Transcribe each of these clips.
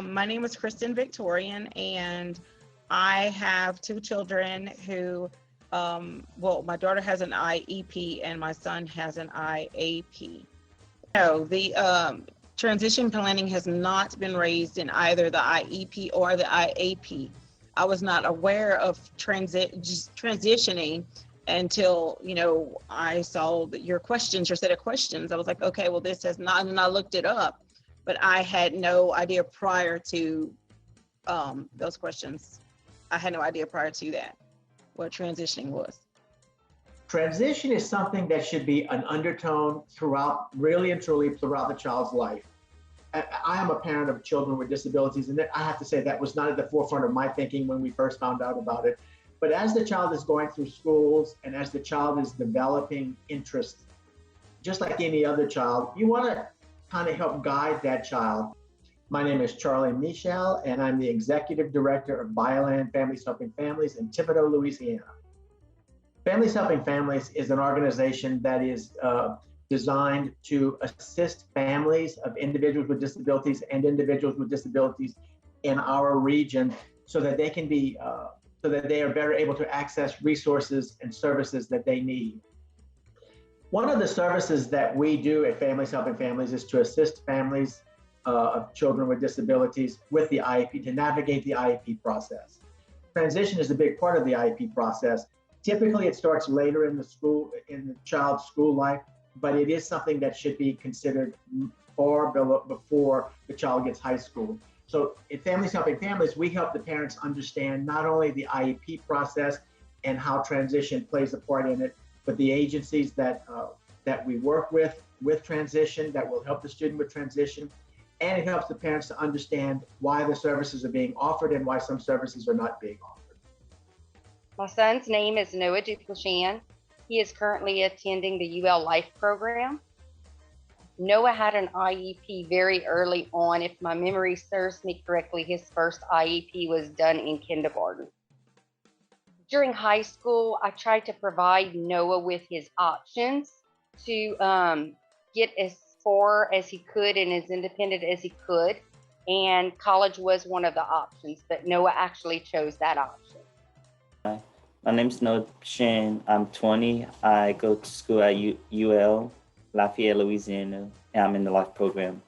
My name is Kristen Victorian, and I have two children who, well, my daughter has an IEP and my son has an IAP. No, the transition planning has not been raised in either the IEP or the IAP. I was not aware of transitioning until, I saw your questions, your set of questions. I was like, okay, well, this has not, and I looked it up, but I had no idea prior to those questions. I had no idea prior to that what transitioning was. Transition is something that should be an undertone throughout, really and truly, throughout the child's life. I am a parent of children with disabilities, and I have to say that was not at the forefront of my thinking when we first found out about it. But as the child is going through schools and as the child is developing interests, just like any other child, you want to kind of help guide that child. My name is Charlie Michel, and I'm the Executive Director of Bioland Families Helping Families in Thibodaux, Louisiana. Families Helping Families is an organization that is designed to assist families of individuals with disabilities and individuals with disabilities in our region so that they can be, so that they are better able to access resources and services that they need. One of the services that we do at Families Helping Families is to assist families of children with disabilities with the IEP, to navigate the IEP process. Transition is a big part of the IEP process. Typically, it starts later in the child's school life, but it is something that should be considered far before the child gets high school. So at Families Helping Families, we help the parents understand not only the IEP process and how transition plays a part in it, but the agencies that we work with transition that will help the student with transition. And it helps the parents to understand why the services are being offered and why some services are not being offered. My son's name is Noah Duplashan. He is currently attending the UL Life program. Noah had an IEP very early on. If my memory serves me correctly, his first IEP was done in kindergarten. During high school, I tried to provide Noah with his options to get as far as he could and as independent as he could. And college was one of the options, but Noah actually chose that option. My name's Noah Shin. I'm 20. I go to school at UL, Lafayette, Louisiana, and I'm in the Life program.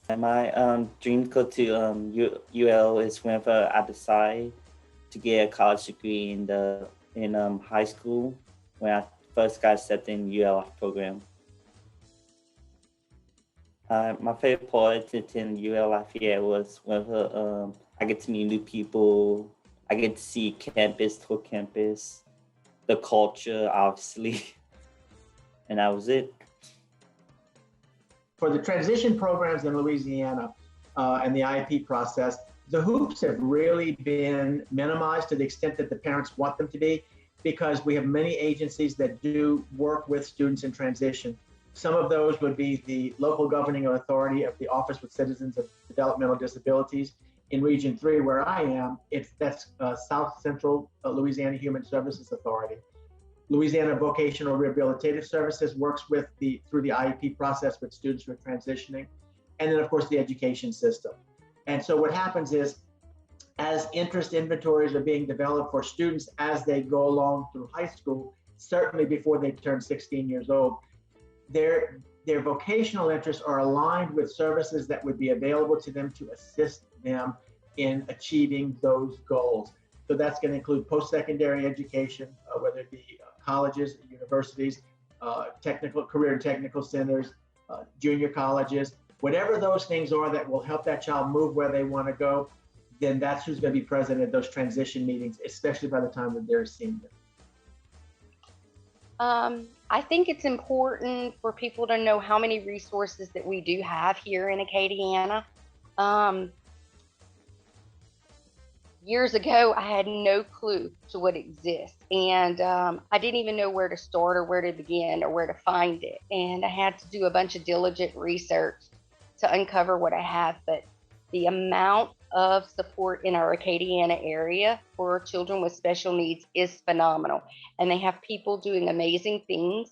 And my dream to go to UL is whenever I decide to get a college degree in high school, when I first got accepted in UL Life program. My favorite part to attend UL Lafayette was whenever I get to meet new people. I get to see tour campus, the culture, obviously, and that was it. For the transition programs in Louisiana and the IEP process, the hoops have really been minimized to the extent that the parents want them to be, because we have many agencies that do work with students in transition. Some of those would be the local governing authority of the Office with Citizens of Developmental Disabilities. In Region 3, where I am, that's South Central Louisiana Human Services Authority. Louisiana Vocational Rehabilitative Services works through the IEP process with students who are transitioning. And then, of course, the education system. And so what happens is, as interest inventories are being developed for students as they go along through high school, certainly before they turn 16 years old, their vocational interests are aligned with services that would be available to them to assist them in achieving those goals. So that's going to include post-secondary education, whether it be colleges, universities, career and technical centers, junior colleges, whatever those things are that will help that child move where they want to go, then that's who's going to be present at those transition meetings, especially by the time that they're a senior. I think it's important for people to know how many resources that we do have here in Acadiana. Years ago, I had no clue to what exists, and I didn't even know where to start or where to begin or where to find it. And I had to do a bunch of diligent research to uncover what I have. But the amount of support in our Acadiana area for children with special needs is phenomenal. And they have people doing amazing things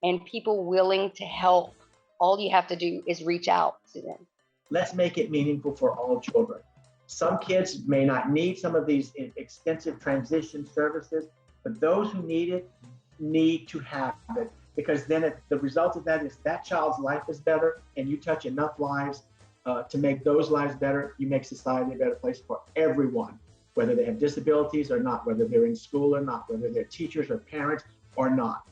and people willing to help. All you have to do is reach out to them. Let's make it meaningful for all children. Some kids may not need some of these extensive transition services, but those who need it need to have it, because then the result of that is that child's life is better, and you touch enough lives to make those lives better. You make society a better place for everyone, whether they have disabilities or not, whether they're in school or not, whether they're teachers or parents or not.